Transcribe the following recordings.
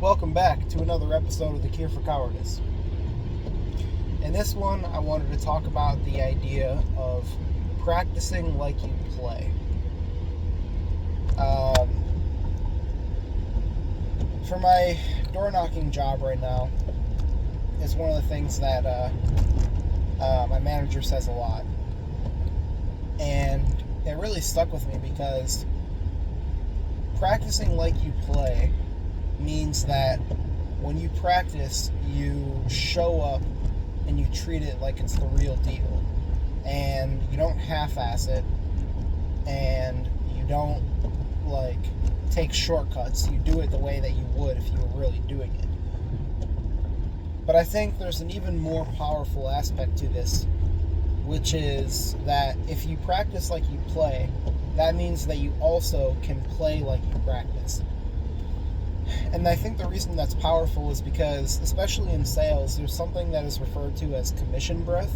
Welcome back to another episode of The Cure for Cowardice. In this one, I wanted to talk about the idea of practicing like you play. For my door knocking job right now, it's one of the things that my manager says a lot. And it really stuck with me because practicing like you play means that when you practice, you show up and you treat it like it's the real deal. And you don't half-ass it, and you don't, take shortcuts. You do it the way that you would if you were really doing it. But I think there's an even more powerful aspect to this, which is that if you practice like you play, that means that you also can play like you practice. And I think the reason that's powerful is because, especially in sales, there's something that is referred to as commission breath.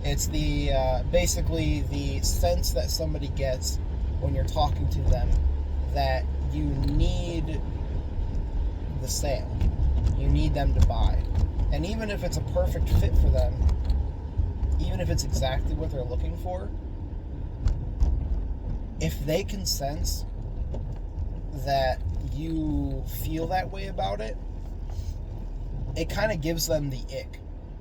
It's the basically the sense that somebody gets when you're talking to them that you need the sale. You need them to buy. And even if it's a perfect fit for them, even if it's exactly what they're looking for, if they can sense that you feel that way about it, it kind of gives them the ick,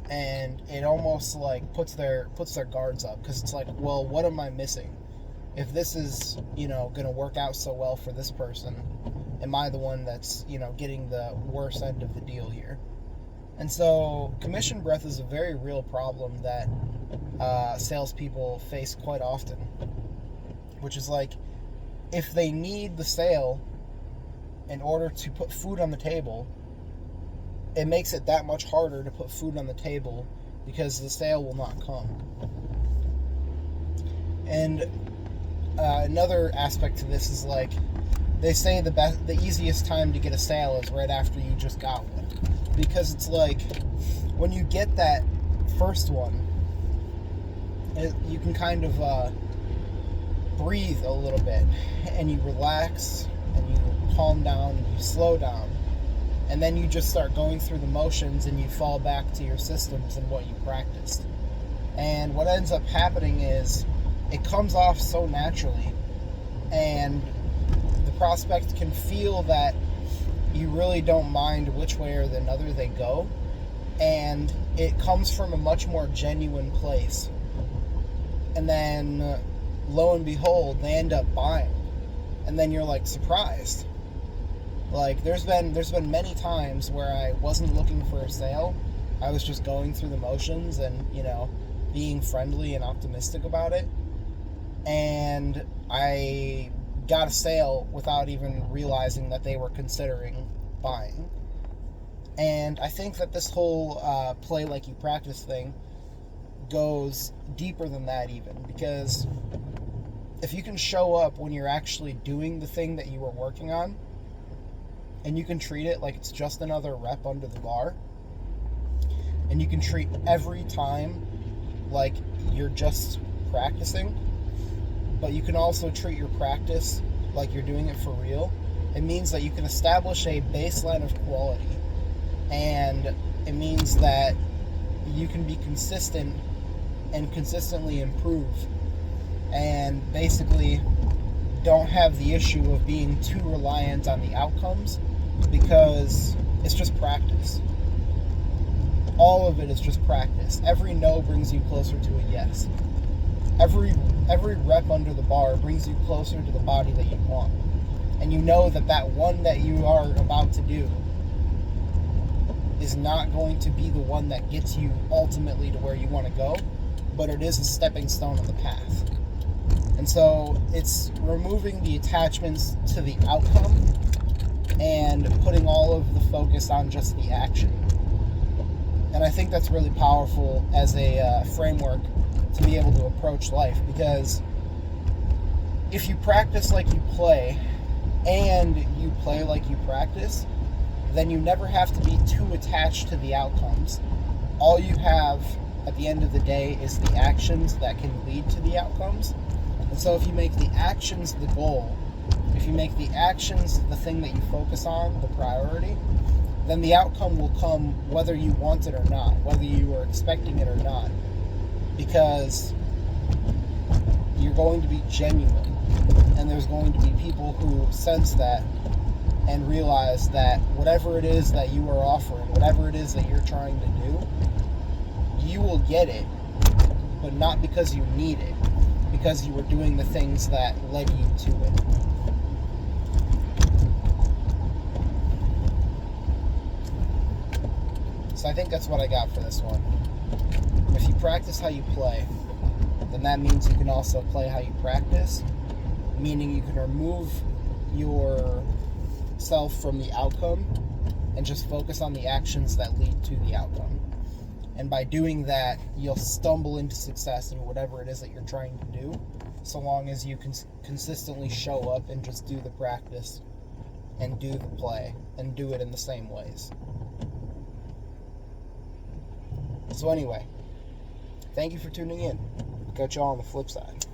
and it almost puts their guards up, because it's like, well, what am I missing? If this is gonna work out so well for this person, am I the one that's getting the worst end of the deal here? And so commission breath is a very real problem that salespeople face quite often, which is if they need the sale in order to put food on the table, it makes it that much harder to put food on the table because the sale will not come. And another aspect to this is they say the easiest time to get a sale is right after you just got one, because it's when you get that first one, you can kind of breathe a little bit, and you relax, and you calm down, and you slow down, and then you just start going through the motions, and you fall back to your systems and what you practiced. And what ends up happening is it comes off so naturally, and the prospect can feel that you really don't mind which way or the other they go, and it comes from a much more genuine place. And then lo and behold, they end up buying, and then you're surprised. There's been many times where I wasn't looking for a sale. I was just going through the motions and being friendly and optimistic about it, and I got a sale without even realizing that they were considering buying. And I think that this whole play like you practice thing goes deeper than that even, because if you can show up when you're actually doing the thing that you were working on, and you can treat it like it's just another rep under the bar, and you can treat every time like you're just practicing, but you can also treat your practice like you're doing it for real, it means that you can establish a baseline of quality, and it means that you can be consistent and consistently improve, and basically don't have the issue of being too reliant on the outcomes, because it's just practice. All of it is just practice. Every no brings you closer to a yes. Every rep under the bar brings you closer to the body that you want. And you know that one that you are about to do is not going to be the one that gets you ultimately to where you want to go, but it is a stepping stone on the path. And so it's removing the attachments to the outcome and putting all of the focus on just the action. And I think that's really powerful as a framework to be able to approach life, because if you practice like you play and you play like you practice, then you never have to be too attached to the outcomes. All you have at the end of the day is the actions that can lead to the outcomes. And so if you make the actions the goal, if you make the actions the thing that you focus on, the priority, then the outcome will come whether you want it or not, whether you are expecting it or not, because you're going to be genuine, and there's going to be people who sense that and realize that whatever it is that you are offering, whatever it is that you're trying to do, you will get it, but not because you need it, because you were doing the things that led you to it. So I think that's what I got for this one. If you practice how you play, then that means you can also play how you practice, meaning you can remove yourself from the outcome and just focus on the actions that lead to the outcome. And by doing that, you'll stumble into success in whatever it is that you're trying to do, so long as you can consistently show up and just do the practice and do the play and do it in the same ways. So anyway, thank you for tuning in. Catch y'all on the flip side.